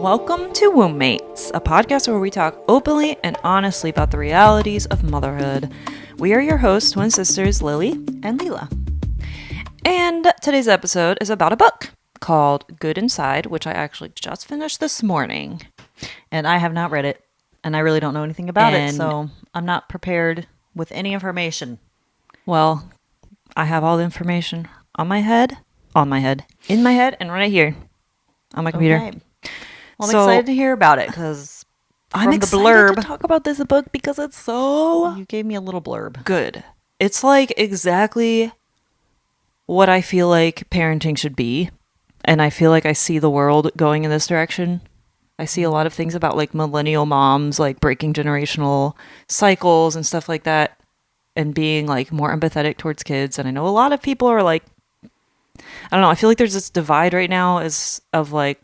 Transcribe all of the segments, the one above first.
Welcome to Womb Mates, a podcast where we talk openly and honestly about the realities of motherhood. We are your hosts, twin sisters Lily and Lela. And today's episode is about a book called Good Inside, which I actually just finished this morning. And I have not read it, and I really don't know anything about it, And- so I'm not prepared with any information. Well, I have all the information in my head, and right here on my computer. Okay. Well, I'm So- excited to hear about it, because I'm from the excited blurb, to talk about this book because it's so you gave me a little blurb. good. It's like exactly what I feel like parenting should be. And I feel like I see the world going in this direction. I see a lot of things about like millennial moms, like breaking generational cycles and stuff like that, and being like more empathetic towards kids. And I know a lot of people are like, I don't know, I feel like there's this divide right now of like,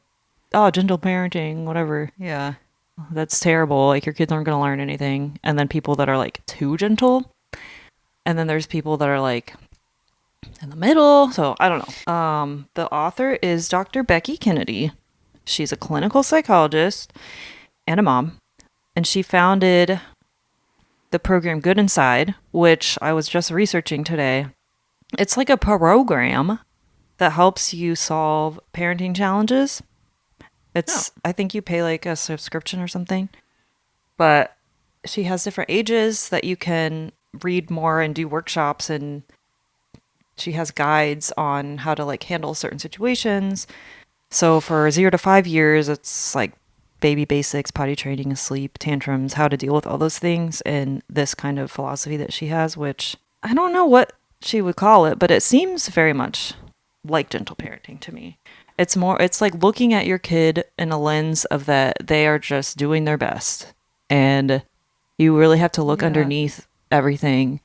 oh, gentle parenting, whatever. Yeah. That's terrible. Like your kids aren't going to learn anything. And then people that are like too gentle. And then there's people that are like in the middle. So I don't know. The author is Dr. Becky Kennedy. She's a clinical psychologist and a mom. And she founded the program Good Inside, which I was just researching today. It's like a program that helps you solve parenting challenges. I think you pay like a subscription or something. But she has different ages that you can read more and do workshops, and she has guides on how to like handle certain situations. So for 0 to 5 years, it's like baby basics, potty training, sleep, tantrums, how to deal with all those things, and this kind of philosophy that she has, which I don't know what she would call it, but it seems very much like gentle parenting to me. It's like looking at your kid in a lens of that they are just doing their best. And you really have to look underneath everything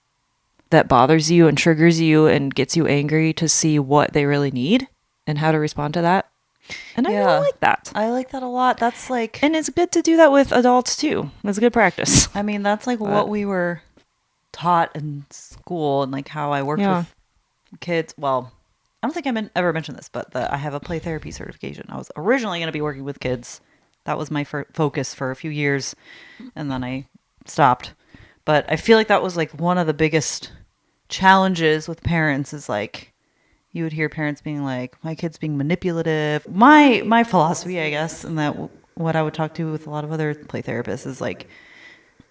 that bothers you and triggers you and gets you angry to see what they really need and how to respond to that. And I really like that. I like that a lot. That's like, And it's good to do that with adults too. It's good practice. I mean, that's like what we were taught in school, and like how I worked with kids. Well, I don't think I ever mentioned this, but I have a play therapy certification. I was originally going to be working with kids. That was my focus for a few years, and then I stopped. But I feel like that was like one of the biggest challenges with parents is like, you would hear parents being like, my kid's being manipulative. My philosophy, I guess, and that what I would talk to with a lot of other play therapists is like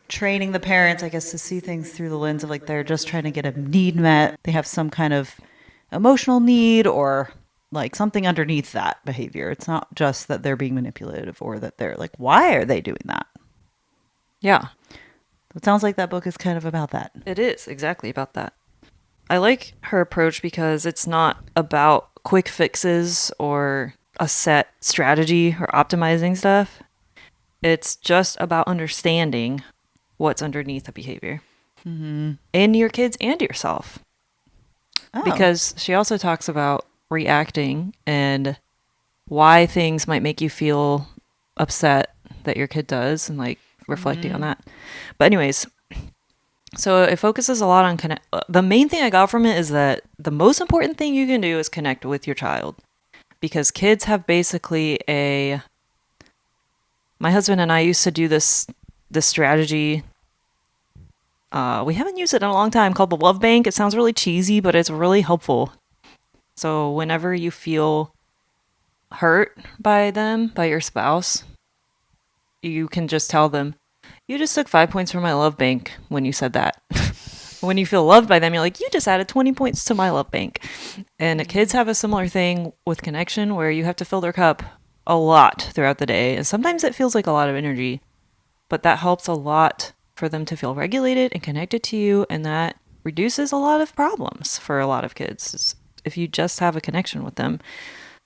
training the parents, I guess, to see things through the lens of like they're just trying to get a need met. They have some kind of emotional need or like something underneath that behavior. It's not just that they're being manipulative or that they're like, why are they doing that? Yeah. It sounds like that book is kind of about that. It is exactly about that. I like her approach because it's not about quick fixes or a set strategy or optimizing stuff. It's just about understanding what's underneath a behavior in your kids and yourself. Oh. Because she also talks about reacting and why things might make you feel upset that your kid does, and like reflecting on that. But anyways, so it focuses a lot on the main thing I got from it is that the most important thing you can do is connect with your child, because kids have basically my husband and I used to do this strategy. We haven't used it in a long time, called the love bank. It sounds really cheesy, but it's really helpful. So whenever you feel hurt by your spouse, you can just tell them, you just took 5 points from my love bank when you said that. When you feel loved by them, you're like, you just added 20 points to my love bank. And kids have a similar thing with connection where you have to fill their cup a lot throughout the day. And sometimes it feels like a lot of energy, but that helps a lot for them to feel regulated and connected to you, and that reduces a lot of problems for a lot of kids if you just have a connection with them.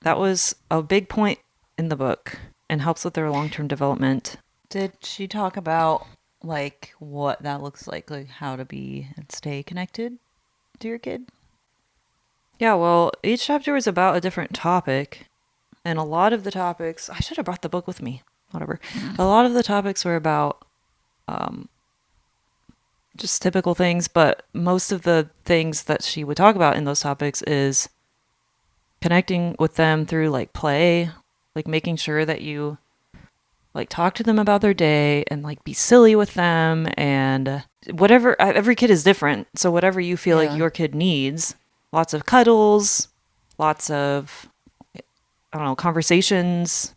That was a big point in the book and helps with their long-term development. Did she talk about like what that looks like how to be and stay connected to your kid? Yeah, well, each chapter was about a different topic, and a lot of the topics, I should have brought the book with me, whatever. A lot of the topics were about just typical things, but most of the things that she would talk about in those topics is connecting with them through like play, like making sure that you like talk to them about their day and like be silly with them and whatever. Every kid is different, so whatever you feel like Yeah. your kid needs, lots of cuddles, lots of, I don't know, conversations,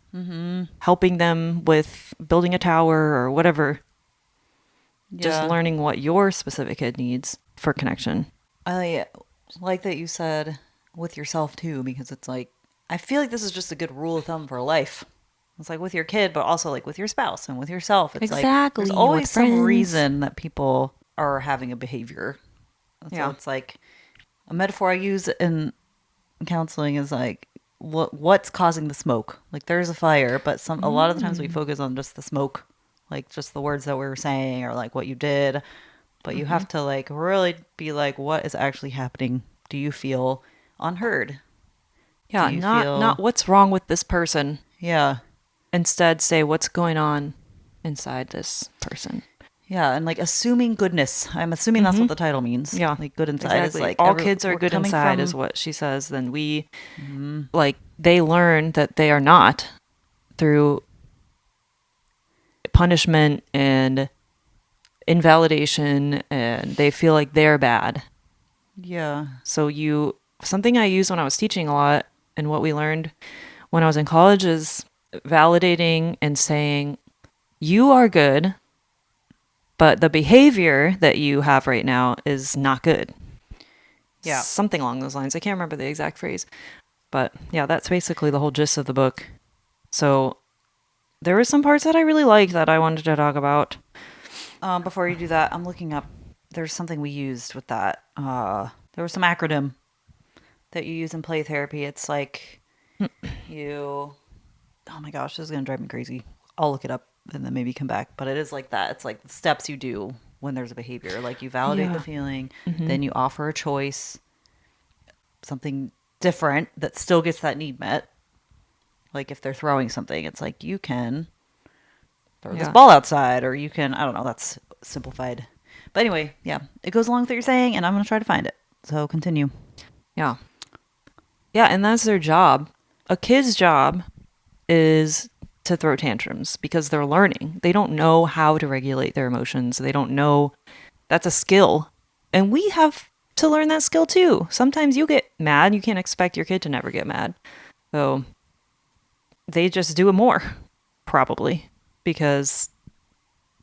helping them with building a tower or whatever. Just Yeah. learning what your specific kid needs for connection. I like that you said with yourself too, because it's like, I feel like this is just a good rule of thumb for life. It's like with your kid, but also like with your spouse and with yourself. It's like there's Exactly, with always some friends. reason that people are having a behavior. So Yeah. it's like a metaphor I use in counseling is like what's causing the smoke? Like there's a fire, but a lot of the times we focus on just the smoke, like just the words that we were saying or like what you did. But you have to like really be like, what is actually happening? Do you feel unheard? Do Yeah, you not feel what's wrong with this person. yeah. Instead, say what's going on inside this person. Yeah, and like assuming goodness. I'm assuming that's what the title means. Yeah, Like good inside is exactly. like All kids are we're good coming inside, from is what she says. Then we, like, they learn that they are not through punishment and invalidation, and they feel like they're bad. yeah. So something I used when I was teaching a lot, and what we learned when I was in college is validating and saying, you are good, but the behavior that you have right now is not good. Yeah. Something along those lines. I can't remember the exact phrase. But yeah, that's basically the whole gist of the book. So there were some parts that I really liked that I wanted to talk about. Before you do that, I'm looking up. There's something we used with that. There was some acronym that you use in play therapy. It's like you. Oh my gosh, this is gonna drive me crazy. I'll look it up and then maybe come back. But it is like that. It's like the steps you do when there's a behavior. Like you validate the Yeah. feeling, then you offer a choice, something different that still gets that need met. Like if they're throwing something, it's like you can throw this Yeah. ball outside, or you can, I don't know, that's simplified. But anyway, yeah, it goes along with what you're saying, and I'm going to try to find it. So continue. Yeah. Yeah, and that's their job. A kid's job is to throw tantrums because they're learning. They don't know how to regulate their emotions. They don't know. That's a skill. And we have to learn that skill too. Sometimes you get mad. You can't expect your kid to never get mad. So they just do it more, probably, because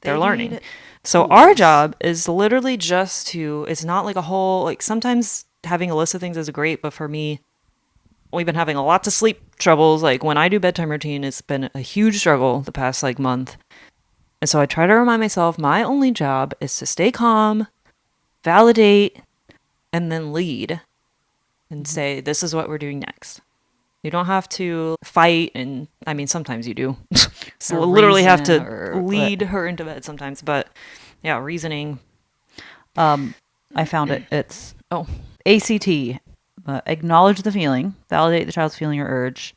they're They learning. need So our tools. job is literally just it's not like a whole, like sometimes having a list of things is great, but for me, we've been having a lot of sleep troubles. Like when I do bedtime routine, it's been a huge struggle the past like month. And so I try to remind myself my only job is to stay calm, validate, and then lead and say, this is what we're doing next. You don't have to fight. And I mean, sometimes you do. So Or literally have reason to or lead her into bed sometimes. But yeah, reasoning. I found it. It's Oh, ACT. Acknowledge the feeling, validate the child's feeling or urge.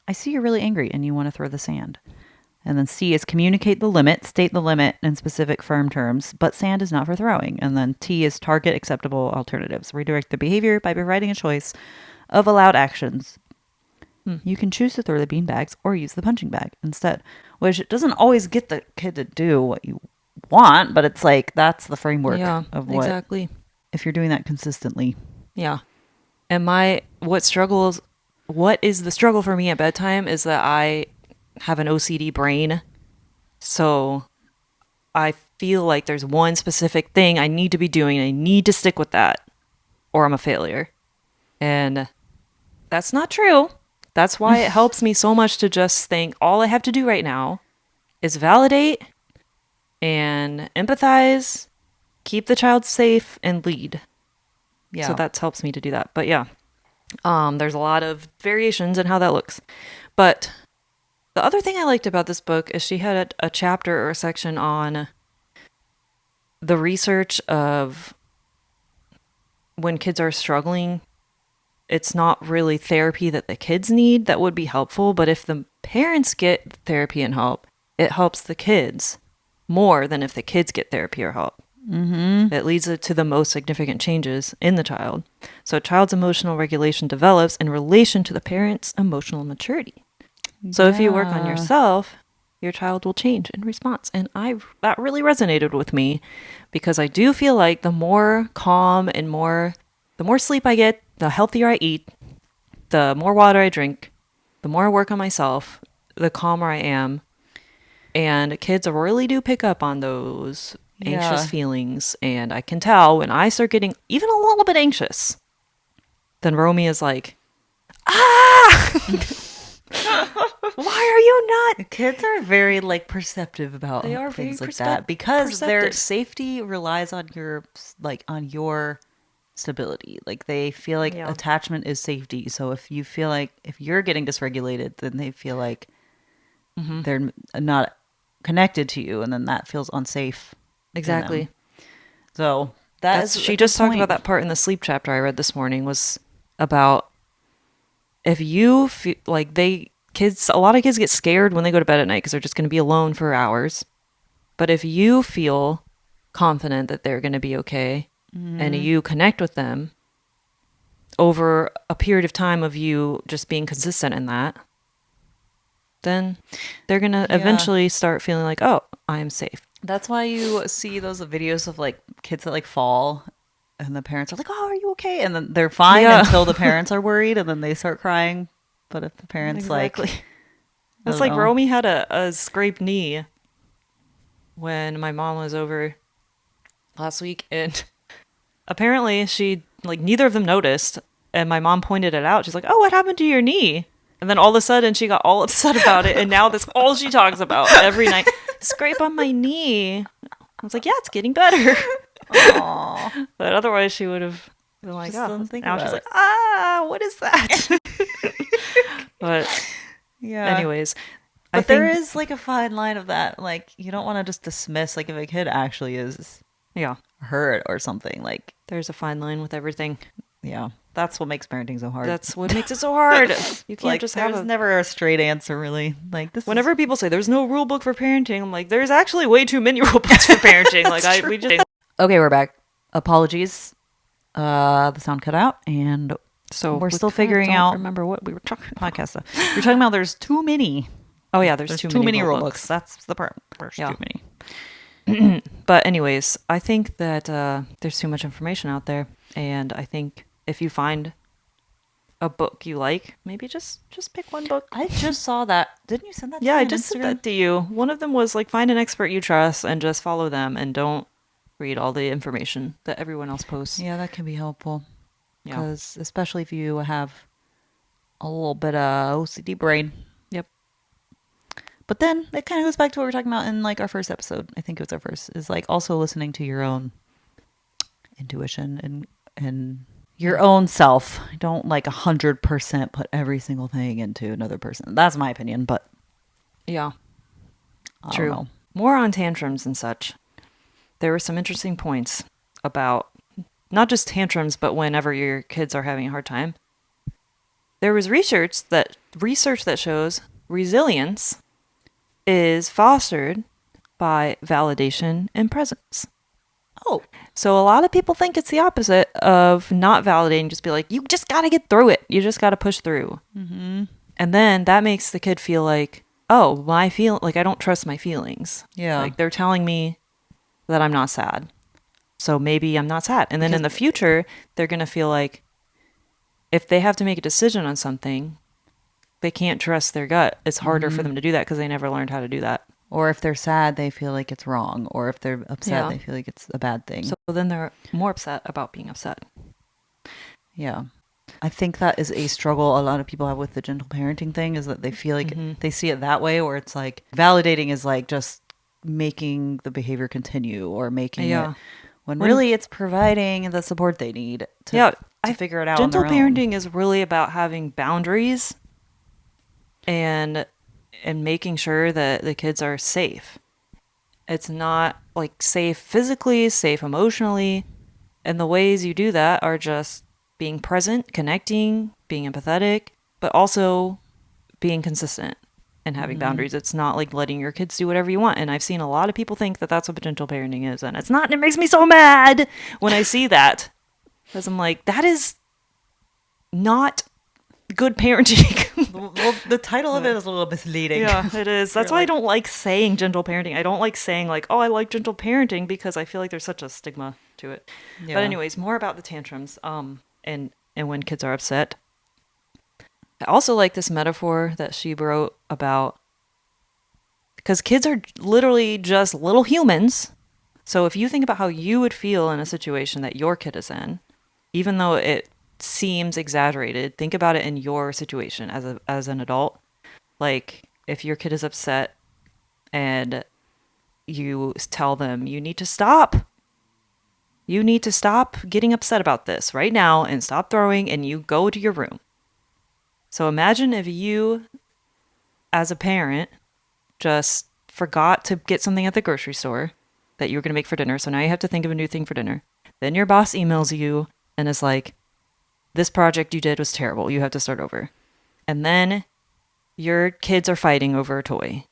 I see you're really angry and you want to throw the sand. And then C is communicate the limit, state the limit in specific firm terms, but sand is not for throwing. And then T is target acceptable alternatives. Redirect the behavior by providing a choice of allowed actions. You can choose to throw the bean bags or use the punching bag instead, which doesn't always get the kid to do what you want, but it's like that's the framework yeah, of what, exactly. if you're doing that consistently. Yeah. And what is the struggle for me at bedtime is that I have an OCD brain. So I feel like there's one specific thing I need to be doing. I need to stick with that or I'm a failure. And that's not true. That's why it helps me so much to just think all I have to do right now is validate and empathize, keep the child safe, and lead. Yeah. So that helps me to do that. But yeah, there's a lot of variations in how that looks. But the other thing I liked about this book is she had a chapter or a section on the research of when kids are struggling. It's not really therapy that the kids need that would be helpful, but if the parents get therapy and help, it helps the kids more than if the kids get therapy or help. It leads to the most significant changes in the child. So a child's emotional regulation develops in relation to the parent's emotional maturity. So if you work on yourself, your child will change in response. And that really resonated with me because I do feel like the more calm and the more sleep I get, the healthier I eat, the more water I drink, the more I work on myself, the calmer I am. And kids really do pick up on those anxious feelings. And I can tell when I start getting even a little bit anxious, then Romy is like, ah! Why are you not? Kids are very like perceptive about They are things very like that because their perceptive. safety relies on your stability. Like they feel like Yeah. attachment is safety. So if you feel like if you're getting dysregulated, then they feel like they're not connected to you, and then that feels unsafe. in Exactly. them. So that's She just talked about that part in the sleep chapter I read this morning was about if you feel like a lot of kids get scared when they go to bed at night because they're just going to be alone for hours. But if you feel confident that they're going to be okay and you connect with them over a period of time of you just being consistent in that, then they're going to eventually start feeling like, oh, I am safe. That's why you see those videos of like kids that like fall and the parents are like, "Oh, are you okay?" And then they're fine until the parents are worried and then they start crying. But if the parents like It's like Romy had a scraped knee when my mom was over last week, and apparently she like neither of them noticed, and my mom pointed it out. She's like, "Oh, what happened to your knee?" And then all of a sudden she got all upset about it, and now that's all she talks about every night. Scrape on my knee. I was like, "Yeah, it's getting better." Aww. But otherwise she would have been like, Just "Oh." don't think Now about she's it. like, "Ah, what is that?" But Yeah. anyways, But there is like a fine line of that. Like you don't want to just dismiss like if a kid actually is hurt or something. Like there's a fine line with everything. yeah, that's what makes parenting so hard. That's what makes it so hard. You can't like, just have there's never a straight answer really. Like this. Whenever people say there's no rule book for parenting, I'm like, there's actually way too many rule books for parenting. We just Okay, we're back. Apologies. The sound cut out, and so we're still figuring out. Remember what we were talking about? Podcast stuff. You're talking about there's too many. Oh yeah, there's Too too many rule rule books. That's the part. There's Yeah. too many. But anyways, I think that there's too much information out there, and I think if you find a book you like, maybe just pick one book. I just saw that. Didn't you send that? To Yeah, me I on just sent Instagram? that to you. One of them was like find an expert you trust and just follow them and don't read all the information that everyone else posts. Yeah, that can be helpful. Yeah. Because especially if you have a little bit of OCD brain. Yep. But then it kind of goes back to what we were talking about in like our first episode. I think it was our first. Is like also listening to your own intuition and your own self. Don't like 100% put every single thing into another person. That's my opinion, but Yeah. I don't True. know. More on tantrums and such. There were some interesting points about not just tantrums, but whenever your kids are having a hard time. There was research that shows resilience is fostered by validation and presence. Oh, So a lot of people think it's the opposite of not validating, just be like, you just got to get through it. You just got to push through. Mm-hmm. And then that makes the kid feel like, oh, I don't trust my feelings. Yeah. Like they're telling me that I'm not sad. So maybe I'm not sad. And then in the future, they're going to feel like if they have to make a decision on something, they can't trust their gut. It's harder for them to do that because they never learned how to do that. or if they're sad, they feel like it's wrong, or if they're upset, Yeah. they feel like it's a bad thing. So then they're more upset about being upset. Yeah. I think that is a struggle a lot of people have with the gentle parenting thing, is that they feel like they see it that way, or it's like validating is like just making the behavior continue or making it, when really it's providing the support they need to figure it out on Gentle their own. parenting is really about having boundaries and making sure that the kids are safe. It's not like safe physically, safe emotionally. And the ways you do that are just being present, connecting, being empathetic, but also being consistent. and having boundaries. It's not like letting your kids do whatever you want. And I've seen a lot of people think that that's what gentle parenting is, and it's not. And it makes me so mad when I see that, because I'm like, that is not good parenting. Well, the title of it is a little misleading. Yeah, it is. That's why I don't like saying gentle parenting. I don't like saying like, oh, I like gentle parenting, because I feel like there's such a stigma to it. Yeah. But anyways, more about the tantrums. And when kids are upset. I also like this metaphor that she wrote about, because kids are literally just little humans. So if you think about how you would feel in a situation that your kid is in, even though it seems exaggerated, think about it in your situation as an adult. Like if your kid is upset and you tell them, you need to stop. You need to stop getting upset about this right now and stop throwing, and you go to your room. So imagine if you, as a parent, just forgot to get something at the grocery store that you were going to make for dinner. So now you have to think of a new thing for dinner. Then your boss emails you and is like, this project you did was terrible. You have to start over. And then your kids are fighting over a toy.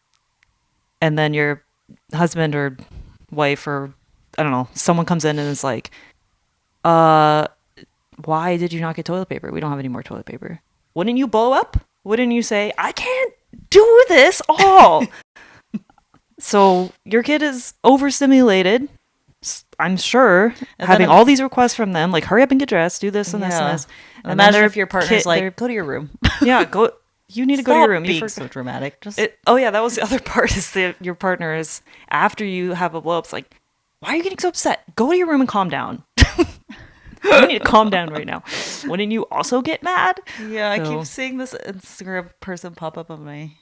And then your husband or wife or, I don't know, someone comes in and is like, why did you not get toilet paper? We don't have any more toilet paper. Wouldn't you blow up? Wouldn't you say, I can't do this all? So your kid is overstimulated, I'm sure, And having then all these requests from them, like, hurry up and get dressed, do this and this and this. And imagine then if your partner's like, go to your room. Yeah, go. You need to go to your room. Being so dramatic. Just Oh yeah, that was the other part. Is that your partner is, after you have a blow up, it's like, why are you getting so upset? Go to your room and calm down. You need to calm down right now. Wouldn't you also get mad? Yeah, I keep seeing this Instagram person pop up on my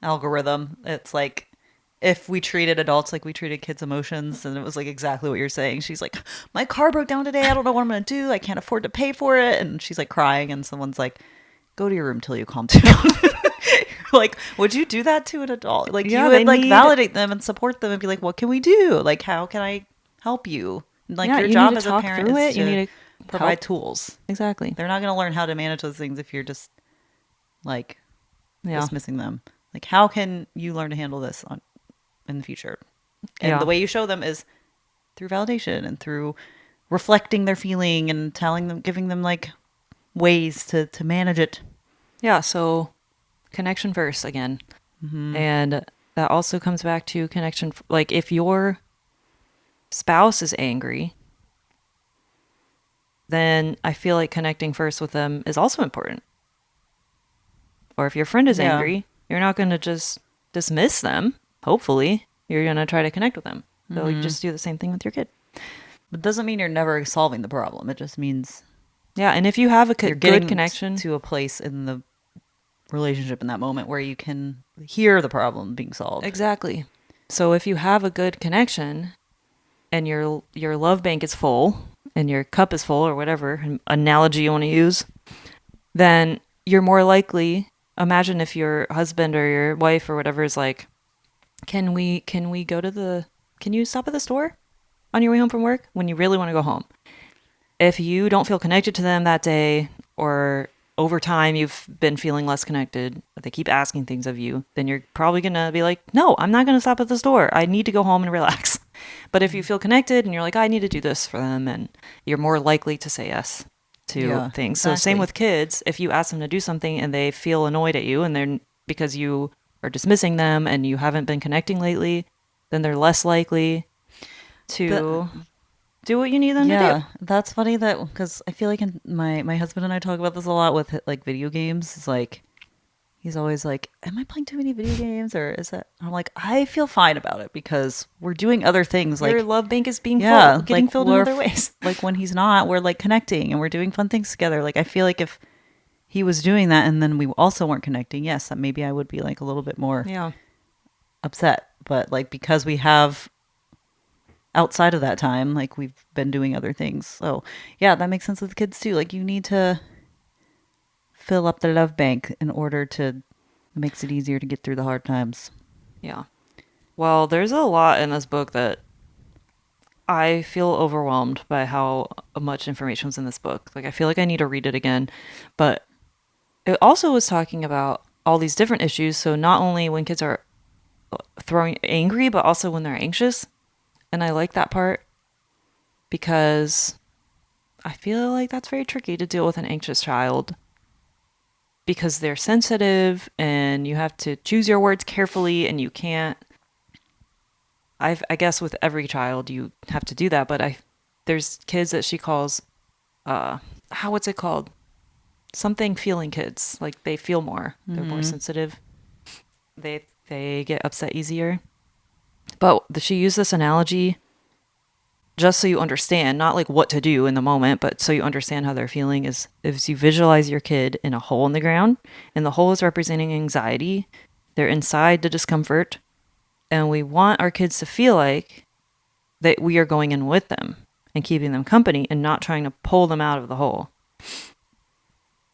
algorithm. It's like, if we treated adults like we treated kids' emotions, and it was like exactly what you're saying. She's like, my car broke down today. I don't know what I'm going to do. I can't afford to pay for it. And she's like crying, and someone's like, go to your room till you calm down. Like, would you do that to an adult? Like, Yeah, you would like validate them and support them and be like, what can we do? Like, how can I help you? Like, Yeah, your you job need to as a talk parent through is it. You to need to provide help. tools. Exactly. They're not going to learn how to manage those things if you're just like dismissing them. Like, how can you learn to handle this in the future? And the way you show them is through validation and through reflecting their feeling and telling them, giving them like ways to manage it. Yeah. So connection first again. Mm-hmm. And that also comes back to connection. Like if your spouse is angry, then I feel like connecting first with them is also important. Or if your friend is angry, you're not going to just dismiss them. Hopefully, you're going to try to connect with them. So you just do the same thing with your kid. It doesn't mean you're never solving the problem. It just means and if you have a good connection to a place in the relationship in that moment where you can hear the problem being solved. Exactly. So if you have a good connection and your love bank is full and your cup is full, or whatever analogy you want to use, then you're more likely. Imagine if your husband or your wife or whatever is like, can you stop at the store on your way home from work when you really want to go home? If you don't feel connected to them that day, or over time you've been feeling less connected, but they keep asking things of you, then you're probably going to be like, no, I'm not going to stop at the store. I need to go home and relax. But if you feel connected and you're like, I need to do this for them, and you're more likely to say yes to things. So same with kids. If you ask them to do something and they feel annoyed at you, and they're because you are dismissing them and you haven't been connecting lately, then they're less likely to do what you need them to do. Yeah, that's funny because I feel like my husband and I talk about this a lot with like video games. It's like, he's always like, am I playing too many video games, or is that? I'm like, I feel fine about it because we're doing other things. Your love bank is being full, getting filled in other ways. Like when he's not, we're like connecting and we're doing fun things together. Like I feel like if he was doing that and then we also weren't connecting, yes, that maybe I would be like a little bit more upset. But like because we have outside of that time, like we've been doing other things. So yeah, that makes sense with kids too. Like you need to fill up the love bank in order to, it makes it easier to get through the hard times. Yeah. Well, there's a lot in this book that I feel overwhelmed by how much information was in this book. Like I feel like I need to read it again. But it also was talking about all these different issues. So not only when kids are throwing angry, but also when they're anxious. And I like that part because I feel like that's very tricky to deal with an anxious child because they're sensitive and you have to choose your words carefully and you can't. I guess with every child you have to do that, but there's kids that she calls what's it called? Something feeling kids. Like they feel more. They're more sensitive. They get upset easier. But she used this analogy just so you understand, not like what to do in the moment, but so you understand how they're feeling is you visualize your kid in a hole in the ground, and the hole is representing anxiety. They're inside the discomfort, and we want our kids to feel like that we are going in with them and keeping them company and not trying to pull them out of the hole.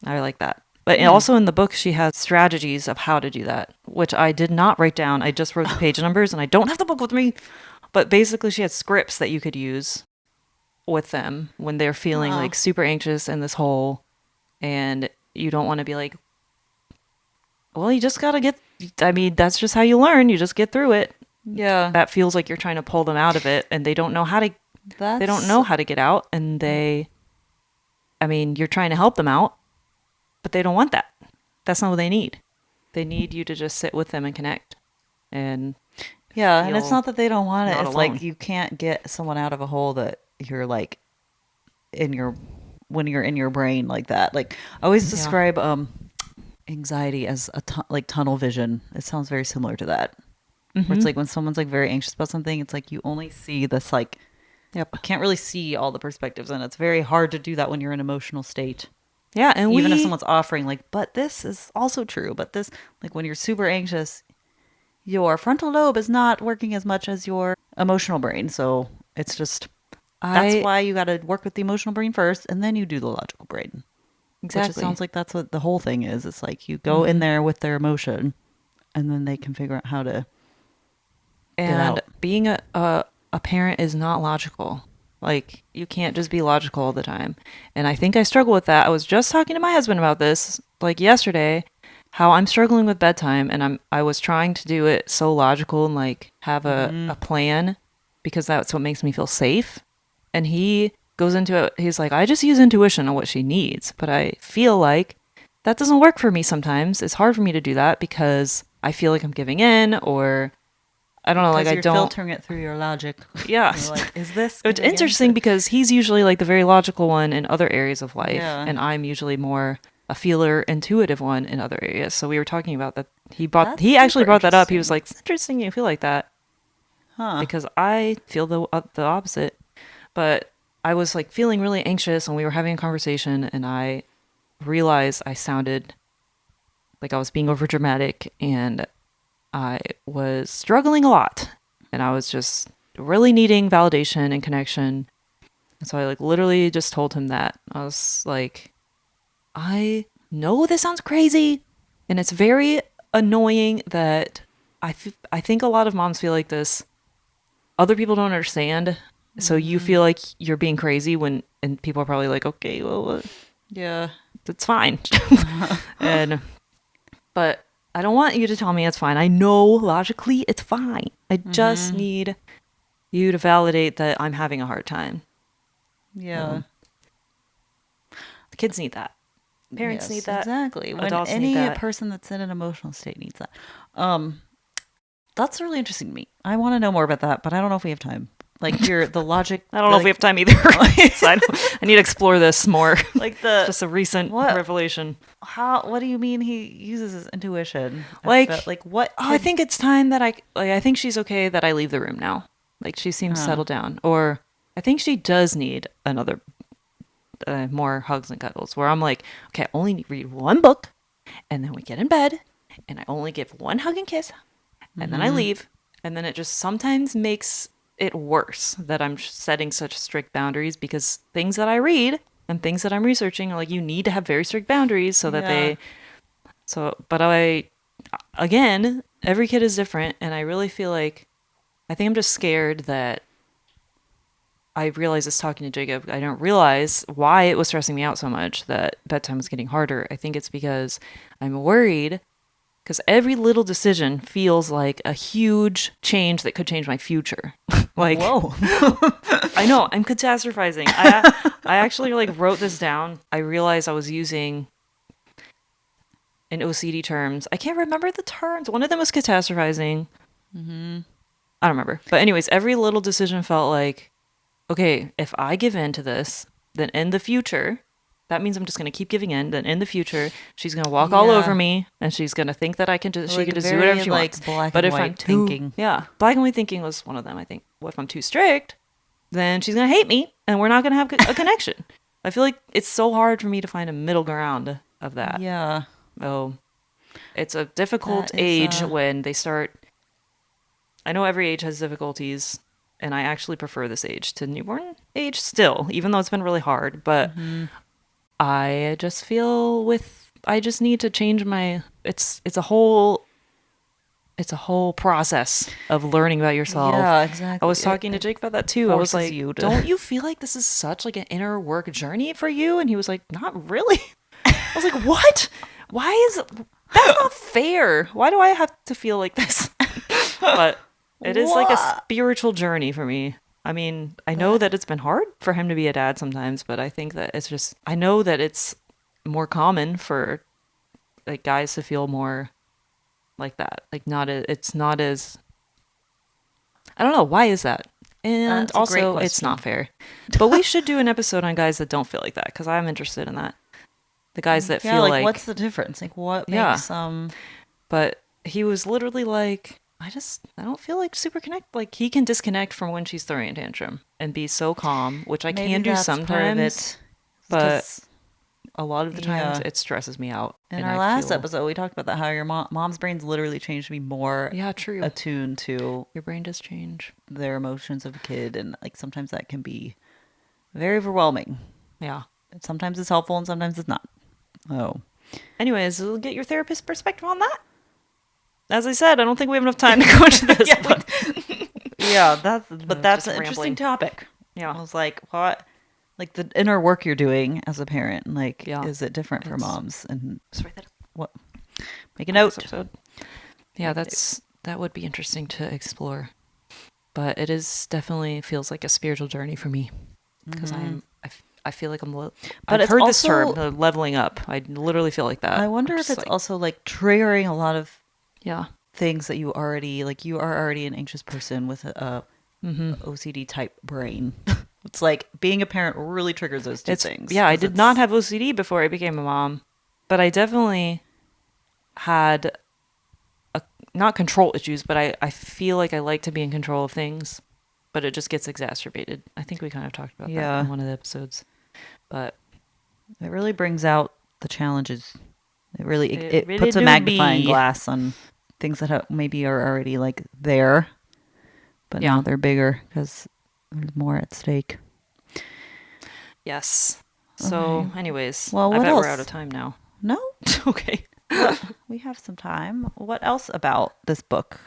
I like that. But also in the book, she has strategies of how to do that, which I did not write down. I just wrote the page numbers and I don't have the book with me. But basically, she had scripts that you could use with them when they're feeling like super anxious in this hole. And you don't want to be like, well, you just got to that's just how you learn. You just get through it. Yeah. That feels like you're trying to pull them out of it and they don't know how to get out. And you're trying to help them out. But they don't want that. That's not what they need. They need you to just sit with them and connect. And and it's not that they don't want it. It's alone. like you can't get someone out of a hole that you're like when you're in your brain like that. Like I always describe anxiety as like tunnel vision. It sounds very similar to that. Where it's like when someone's like very anxious about something, it's like you only see this like can't really see all the perspectives, and it's very hard to do that when you're in an emotional state. Yeah, and even if someone's offering like, but this is also true, but this, like when you're super anxious, your frontal lobe is not working as much as your emotional brain. So it's just, that's why you got to work with the emotional brain first, and then you do the logical brain. Exactly. Which it sounds like that's what the whole thing is. It's like you go in there with their emotion, and then they can figure out how to get out. Being a parent is not logical. Like, you can't just be logical all the time. And I think I struggle with that. I was just talking to my husband about this, like yesterday, how I'm struggling with bedtime. And I was trying to do it so logical and like have a plan because that's what makes me feel safe. And he goes into it. He's like, I just use intuition on what she needs. But I feel like that doesn't work for me sometimes. It's hard for me to do that because I feel like I'm giving in, or I don't know, like I don't filtering it through your logic. Yeah. You're like, is this? It's interesting because he's usually like the very logical one in other areas of life, Yeah. and I'm usually more a feeler, intuitive one in other areas. So we were talking about that. He That's actually super brought that up. He interesting. was like, "It's interesting you feel like that," because I feel the opposite. But I was like feeling really anxious, and we were having a conversation, and I realized I sounded like I was being overdramatic, and I was struggling a lot, and I was just really needing validation and connection. And so I like literally just told him that. I was like, I know this sounds crazy, and it's very annoying that I think a lot of moms feel like this. Other people don't understand. So you feel like you're being crazy and people are probably like, okay, well, Yeah. that's fine. But I don't want you to tell me it's fine. I know logically it's fine. I just need you to validate that I'm having a hard time. Yeah. The kids need that. Parents need that. Exactly. When Adults any need that. person that's in an emotional state needs that. That's really interesting to me. I want to know more about that, but I don't know if we have time. Like the logic. I don't know if we have time either. So I need to explore this more. Like just a recent revelation. What do you mean he uses his intuition? Like what? I think it's time that I think she's okay that I leave the room now. Like she seems settled down, or I think she does need another more hugs and cuddles. Where I'm like, okay, I only read one book, and then we get in bed, and I only give one hug and kiss, and then I leave, and then it just sometimes makes it worse that I'm setting such strict boundaries because things that I read and things that I'm researching are like, you need to have very strict boundaries so that but again, every kid is different, and I really feel like I think I'm just scared that I realized this talking to Jacob. I don't realize why it was stressing me out so much that bedtime was getting harder. I think it's because I'm worried because every little decision feels like a huge change that could change my future. Like, whoa. I know, I'm catastrophizing. I actually like wrote this down. I realized I was using in OCD terms. I can't remember the terms. One of them was catastrophizing. I don't remember. But anyways, every little decision felt like, okay, if I give in to this, then in the future, that means I'm just going to keep giving in. Then in the future, she's going to walk all over me, and she's going to think that she can just do whatever she wants. Black But and if I'm white too, thinking. yeah, black and white thinking was one of them. I think. What if I'm too strict? Then she's going to hate me, and we're not going to have a connection. I feel like it's so hard for me to find a middle ground of that. Yeah. Oh, it's a difficult That is, age when they start. I know every age has difficulties, and I actually prefer this age to newborn age still, even though it's been really hard. But I just feel I just need to change my. It's a whole process of learning about yourself. Yeah, exactly. I was talking to Jake about that too. I was like, you to- don't you feel like this is such like an inner work journey for you? And he was like, not really. I was like, what? Why is that's not fair? Why do I have to feel like this? But it is like a spiritual journey for me. I mean, I know that it's been hard for him to be a dad sometimes, but I think that it's just, I know that it's more common for like guys to feel more like that. Like it's not as, I don't know, why is that? And also it's not fair. But we should do an episode on guys that don't feel like that, because I'm interested in that. The guys that feel like what's the difference? Like what makes But he was literally like, I don't feel like super connect. Like he can disconnect from when she's throwing a tantrum and be so calm, which I can do sometimes. But a lot of the times it stresses me out. In our last episode, we talked about that, how your mom's brain's literally changed to be more attuned to your brain does change their emotions of a kid, and like sometimes that can be very overwhelming. Yeah. And sometimes it's helpful and sometimes it's not. Oh. Anyways, we'll get your therapist's perspective on that. As I said, I don't think we have enough time to go into this. That's an interesting topic. Yeah. I was like, what? Like the inner work you're doing as a parent, like, is it different for moms? And just write that. What? Make a note. Yeah, that would be interesting to explore. But it is definitely feels like a spiritual journey for me, because I feel like I'm. But I've heard this term, leveling up. I literally feel like that. I wonder if it's also like triggering a lot of things that you are already an anxious person with a OCD type brain. It's like being a parent really triggers those two things. Yeah, I did not have OCD before I became a mom, but I definitely had not control issues, but I feel like I like to be in control of things, but it just gets exacerbated. I think we kind of talked about that in one of the episodes. But it really brings out the challenges. It really puts a magnifying glass on things that maybe are already like there, but now they're bigger because there's more at stake. Yes. So, anyways, well, I bet else? we're out of time now. No? Okay. We have some time. What else about this book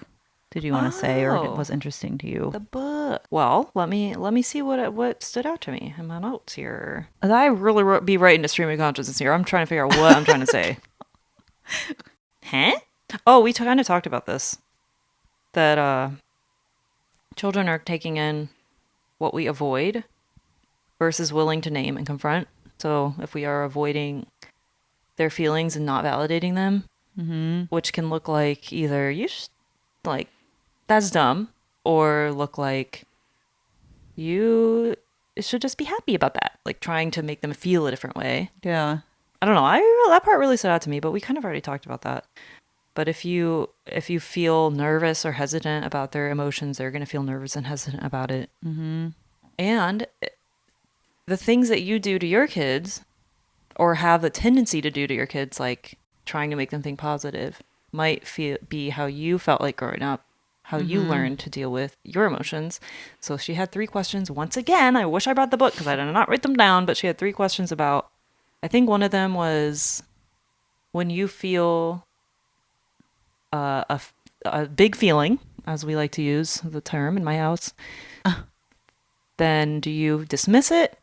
did you want to say, or was interesting to you? The book. Well, let me see what stood out to me in my notes here. I really be writing a stream of consciousness here. I'm trying to figure out what I'm trying to say. Huh? Oh, we kind of talked about this. That children are taking in what we avoid versus willing to name and confront. So if we are avoiding their feelings and not validating them, which can look like either like that's dumb, or look like you should just be happy about that, like trying to make them feel a different way. Yeah. I don't know. That part really stood out to me, but we kind of already talked about that. But if you feel nervous or hesitant about their emotions, they're going to feel nervous and hesitant about it. Mm-hmm. And the things that you do to your kids, or have the tendency to do to your kids, like trying to make them think positive, might be how you felt like growing up, how you learned to deal with your emotions. So she had 3 questions. Once again, I wish I brought the book because I did not write them down, but she had 3 questions about, I think one of them was, when you feel a big feeling, as we like to use the term in my house, then do you dismiss it?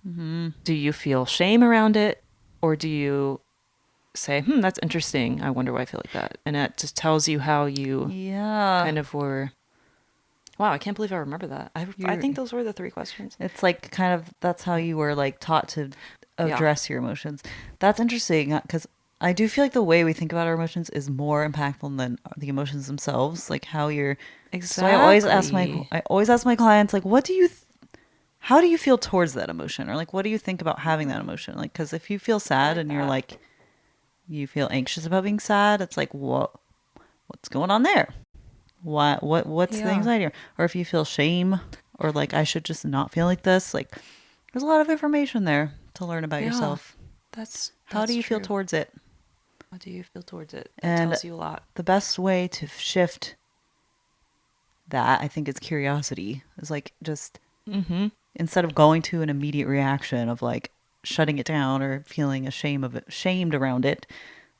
Do you feel shame around it? Or do you say, that's interesting. I wonder why I feel like that. And it just tells you how you kind of were. Wow, I can't believe I remember that. I think those were the 3 questions. It's like kind of, that's how you were like taught to address your emotions. That's interesting because I do feel like the way we think about our emotions is more impactful than the emotions themselves. Like how you're. Exactly. So I always ask my clients, like, what do you, how do you feel towards that emotion? Or like, what do you think about having that emotion? Like, because if you feel sad and you're like, you feel anxious about being sad, it's like, what's going on there? What's the anxiety? Or if you feel shame or like, I should just not feel like this, like there's a lot of information there to learn about yourself. How do you feel towards it? How do you feel towards it? That tells you a lot. The best way to shift that, I think, is curiosity. Is like just instead of going to an immediate reaction of like shutting it down or feeling shamed around it,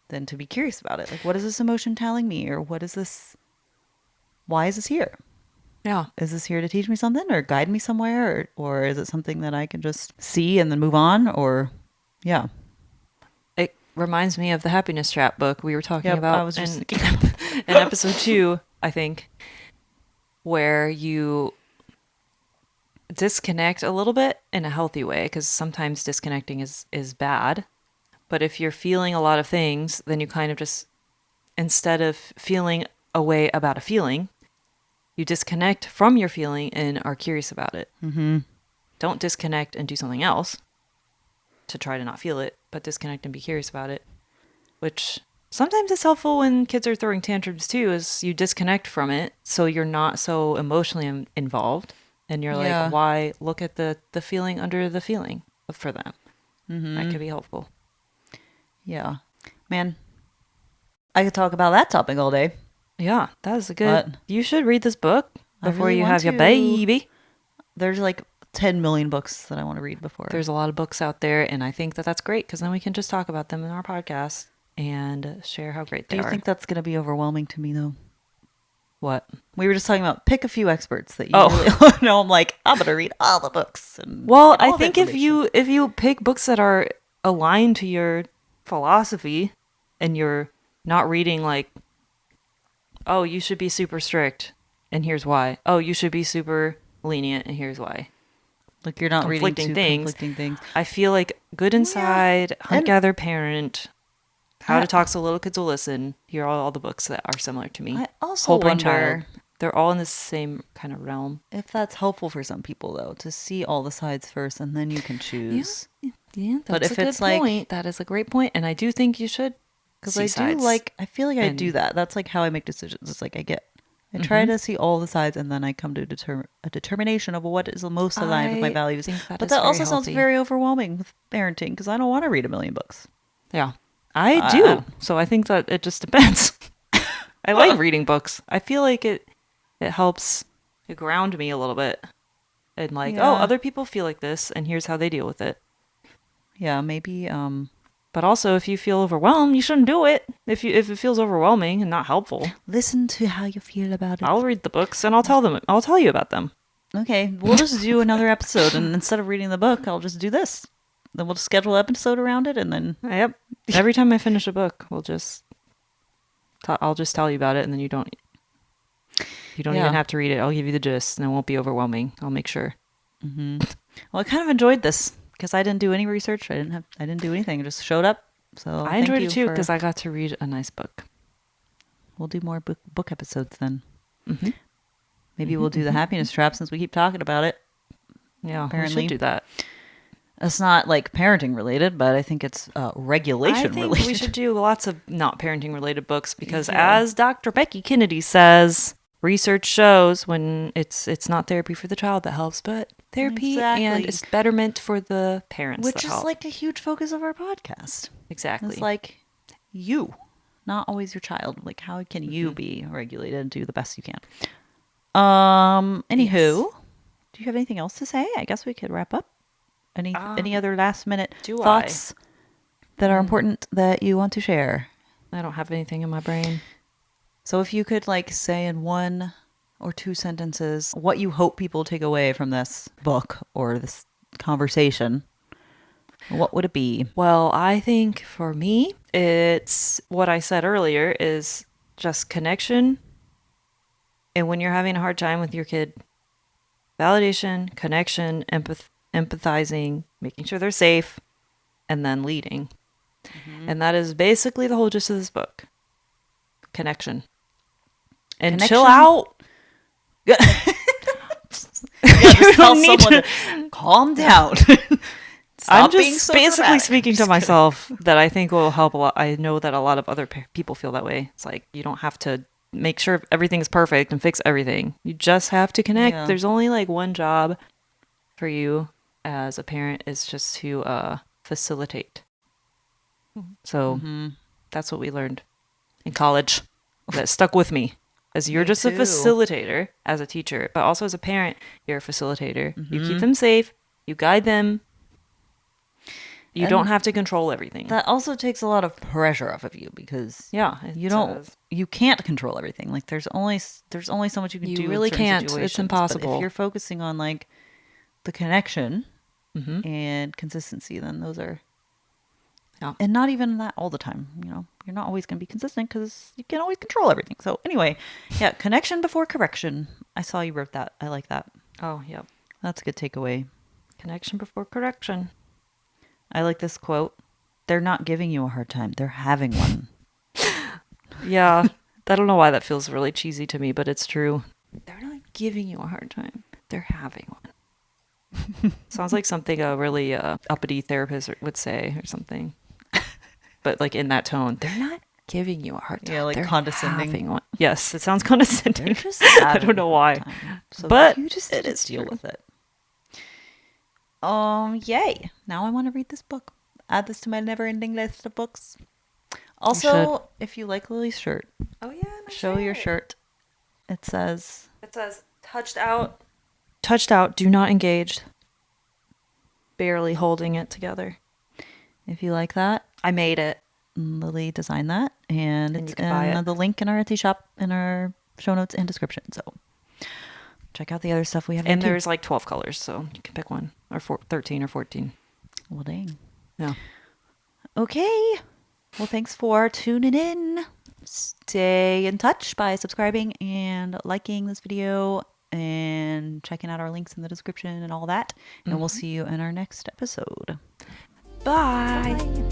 then to be curious about it. Like, what is this emotion telling me? Or what is this? Why is this here? Yeah. Is this here to teach me something or guide me somewhere? Or is it something that I can just see and then move on? Or, yeah. It reminds me of the Happiness Trap book we were talking about I was just thinking. in episode 2, I think, where you disconnect a little bit in a healthy way, because sometimes disconnecting is bad. But if you're feeling a lot of things, then you kind of just, instead of feeling a way about a feeling, you disconnect from your feeling and are curious about it. Mm-hmm. Don't disconnect and do something else to try to not feel it, but disconnect and be curious about it, which sometimes it's helpful when kids are throwing tantrums too, is you disconnect from it so you're not so emotionally involved. And you're like, why look at the feeling under the feeling for them? Mm-hmm. That could be helpful. Yeah. Man, I could talk about that topic all day. Yeah, that is a good... You should read this book before really you have your baby. There's like 10 million books that I want to read before. There's a lot of books out there, and I think that that's great, because then we can just talk about them in our podcast and share how great they are. Do you think that's going to be overwhelming to me, though? What? We were just talking about really know. I'm like, I'm going to read all the books. Well, I think if you pick books that are aligned to your philosophy, and you're not reading like, oh, you should be super strict, and here's why. Oh, you should be super lenient, and here's why. Like, you're not reading conflicting things. I feel like Good Inside, Hunt, Gather, Parent, How to Talk So Little Kids Will Listen. Here are all the books that are similar to me. I also wonder, they're all in the same kind of realm. If that's helpful for some people, though, to see all the sides first, and then you can choose. Yeah, that's a good point. That is a great point, and I do think you should. Because I feel like I do that. That's like how I make decisions. It's like I try to see all the sides, and then I come to a determination of what is the most aligned with my values. But that also sounds very overwhelming with parenting, because I don't want to read a million books. Yeah, I do. So I think that it just depends. I like reading books. I feel like it helps ground me a little bit. And like, oh, other people feel like this, and here's how they deal with it. Yeah, maybe... But also, if you feel overwhelmed, you shouldn't do it. If it feels overwhelming and not helpful, listen to how you feel about it. I'll read the books and I'll tell you about them. Okay, we'll just do another episode, and instead of reading the book, I'll just do this. Then we'll just schedule an episode around it, and then every time I finish a book, I'll just tell you about it, and then you don't even have to read it. I'll give you the gist, and it won't be overwhelming. I'll make sure. Mm-hmm. Well, I kind of enjoyed this. Because I didn't do any research. I didn't do anything. I just showed up. So I enjoyed it too, because I got to read a nice book. We'll do more book episodes then. Mm-hmm. Maybe we'll do the Happiness Trap, since we keep talking about it. Yeah, apparently. We should do that. It's not like parenting related, but I think it's regulation related. I think we should do lots of not parenting related books, because as Dr. Becky Kennedy says, research shows when it's not therapy for the child that helps, but therapy and it's betterment for the parents, which is like a huge focus of our podcast. Exactly. It's like you, not always your child. Like, how can you be regulated and do the best you can? Anywho, do you have anything else to say? I guess we could wrap up. Any other last minute thoughts that are important that you want to share? I don't have anything in my brain. So if you could like say in 1 or 2 sentences what you hope people take away from this book or this conversation, What would it be? Well, I think for me, it's what I said earlier is just connection. And when you're having a hard time with your kid, validation, connection, empathizing, making sure they're safe, and then leading. And that is basically the whole gist of this book. Connection. And chill out. Yeah, just tell someone to calm down. I'm Stop being just so basically dramatic. speaking to myself that I think will help a lot. I know that a lot of other people feel that way. It's like you don't have to make sure everything's perfect and fix everything. You just have to connect. Yeah. There's only like one job for you as a parent is just to facilitate. So that's what we learned in college. That stuck with me. As you're Me just a too. facilitator as a teacher, but also as a parent, you're a facilitator. You Mm-hmm. keep them safe, you guide them. You And don't have to control everything. That also takes a lot of pressure off of you because Yeah, you can't control everything. Like there's only so much you can You do. really in certain can't. It's situations. But impossible. if you're focusing on like the connection Mm-hmm. and consistency, then those are. Yeah. And not even that all the time. You know, you're not always going to be consistent because you can't always control everything. So anyway, yeah, connection before correction. I saw you wrote that. I like that. Oh, yep. That's a good takeaway. Connection before correction. I like this quote. They're not giving you a hard time. They're having one. Yeah, I don't know why that feels really cheesy to me, but it's true. They're not giving you a hard time. They're having one. Sounds like something a really uppity therapist would say or something. But like in that tone, they're not giving you a hard time. Yeah, like they're condescending. having one. Yes, it sounds condescending. They're just I don't know why. So But you just it need is to deal true. with it. Yay. Now I want to read this book. Add this to my never-ending list of books. Also, if you like Lily's shirt, Oh yeah, show your shirt. It says, touched out, do not engage. Barely holding it together. if you like that, I made it. Lily designed that, and And it's you can buy in it. the link in our Etsy shop in our show notes and description. So check out the other stuff we have. And there, too. there's like 12 colors, so you can pick one. Or 13 or 14. Well, dang. Yeah. Okay. Well, thanks for tuning in. Stay in touch by subscribing and liking this video and checking out our links in the description and all that. And we'll see you in our next episode. Bye. Bye.